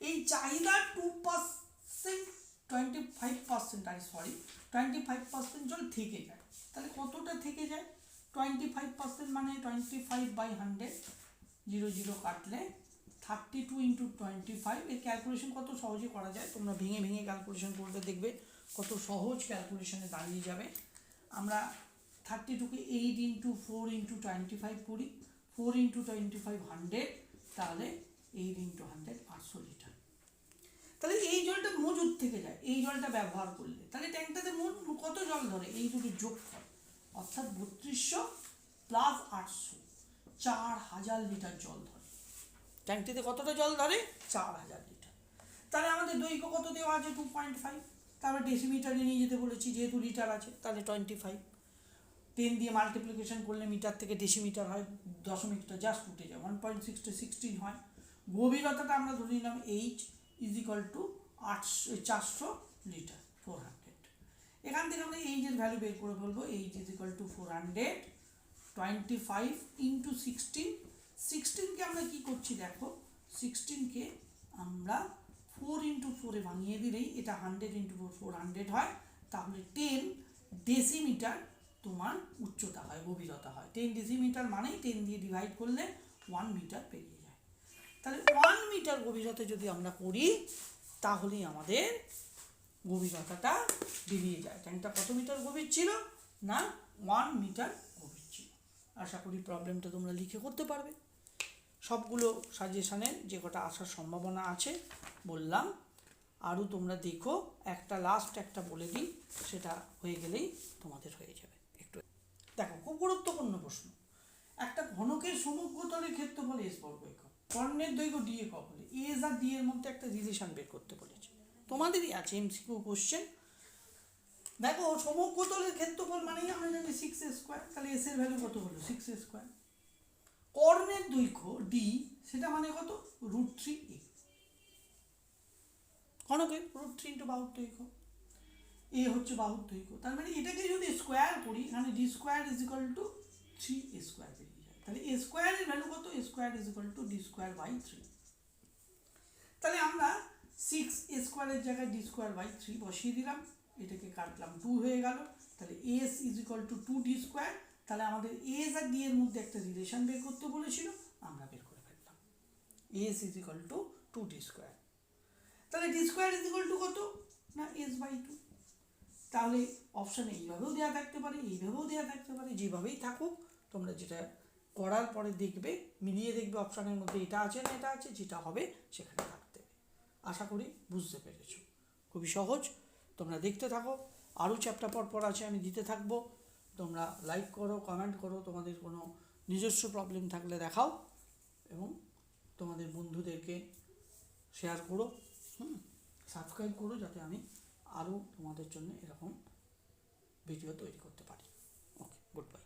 এই চাহিদা 25% জল থেকে যায়। তাহলে কতটা থেকে যায়? 25% মানে 25/100, 0 0 কাটলে 32 ইন্টু 25। এর ক্যালকুলেশন কত সহজে করা যায়, তোমরা ভেঙে ভেঙে ক্যালকুলেশন করতে দেখবে কত সহজ ক্যালকুলেশনে দাঁড়িয়ে যাবে। আমরা 32কে 8 ইন্টু 4 ইন্টু 25 করি, 4 ইন্টু 25 100, তাহলে 8 ইন্টু 100 500 লিটার। তাহলে এই জলটা মজুদ থেকে যায় এই জলটা ব্যবহার করলে, তাহলে ট্যাঙ্কটাতে কত জল ধরে? এই দুটো যোগফল, অর্থাৎ 3200 প্লাস 800, 4000 লিটার জল ধরে। ট্যাঙ্কটিতে কতটা জল ধরে? 4000 লিটার। তাহলে আমাদের দৈর্ঘ্য কত দেওয়া আছে? 2.5, তারপরে ডেসিমিটারে নিয়ে যেতে বলেছি, যেহেতু লিটার আছে তাহলে 25। 10 দিয়ে মাল্টিপ্লিকেশন করলে মিটার থেকে ডেসিমিটার হয়, দশমিকটা জাস্ট উঠে যায়, 1.616 হয়। গভীরতাটা আমরা ধরে নিলাম H is equal two 400 litre, 400। এখান থেকে আমরা এইচের ভ্যালু বের করে বলবো, H is equal two 425 into 16। 16কে আমরা কি করছি দেখো, 16কে আমরা 4 ইন্টু 4-এ ভাঙিয়ে দিলেই এটা 100 ইন্টু 4 400 হয়। তাহলে 10 ডেসিমিটার তোমার উচ্চতা হয়, গভীরতা হয়। 10 ডেসিমিটার মানেই 10 দিয়ে ডিভাইড করলে 1 মিটার পেরিয়ে যায়। তাহলে 1 মিটার গভীরতা যদি আমরা করি তাহলেই আমাদের গভীরতাটা বেরিয়ে যায়। ট্যাঙ্কটা কত মিটার গভীর ছিল না, 1 মিটার গভীর ছিল। আশা করি প্রবলেমটা তোমরা লিখে করতে পারবে। সবগুলো সাজেশানের যে কটা আসার সম্ভাবনা আছে বললাম, আরও তোমরা দেখো। একটা লাস্ট একটা বলে দিই, সেটা হয়ে গেলেই তোমাদের হয়ে যাবে। একটু দেখো, খুব গুরুত্বপূর্ণ প্রশ্ন। একটা ঘনকের সমগ্রতলের ক্ষেত্রফল এস বর্গ একক, কর্ণের দৈর্ঘ্য ডি একক হলে এস আর ডি এর মধ্যে একটা রিলেশন বের করতে বলেছে। তোমাদেরই আছে এমসিকিউ কোশ্চেন। দেখো, সমগ্রতলের ক্ষেত্রফল মানেই আমরা জানি 6a², তাহলে এস এর ভ্যালু কত হলো 6a²। কর্ণের দৈর্ঘ্য ডি, সেটা মানে কত √3a। ঘনকের √3 ইন্টু বাহুর দৈর্ঘ্য, এ হচ্ছে বাহুর দৈর্ঘ্য। তার মানে এটাকে যদি স্কোয়ার করি, এখানে D square is equal to 3a² বেরিয়ে যায়। তাহলে এ স্কোয়ারের ভ্যালু কত, A square is equal to d²/3। তাহলে আমরা 6a² জায়গায় d²/3 বসিয়ে দিলাম, এটাকে কাটলাম 2 হয়ে গেল। তাহলে S is equal two 2d²। তাহলে আমাদের এস আর ডি এর মধ্যে একটা রিলেশন বের করতে বলেছিল, আমরা বের করে ফেললাম। S is equal two 2d²। তাহলে d² ইজ ইকুয়াল টু কত না s/2। তাহলে অপশানে এইভাবেও দেওয়া থাকতে পারে, এইভাবেও দেওয়া থাকতে পারে, যেভাবেই থাকুক তোমরা যেটা করার পরে দেখবে, মিলিয়ে দেখবে অপশানের মধ্যে এটা আছে না এটা আছে, যেটা হবে সেখানে থাকতে হবে। আশা করি বুঝতে পেরেছো, খুবই সহজ। তোমরা দেখতে থাকো, আরও চ্যাপ্টার পর আছে, আমি দিতে থাকবো। তোমরা লাইক করো, কমেন্ট করো, তোমাদের কোনো নিজস্ব প্রবলেম থাকলে দেখাও, এবং তোমাদের বন্ধুদেরকে শেয়ার করো, সাবস্ক্রাইব করো, যাতে আমি আরও তোমাদের জন্য এরকম ভিডিও তৈরি করতে পারি। ওকে, গুড বাই।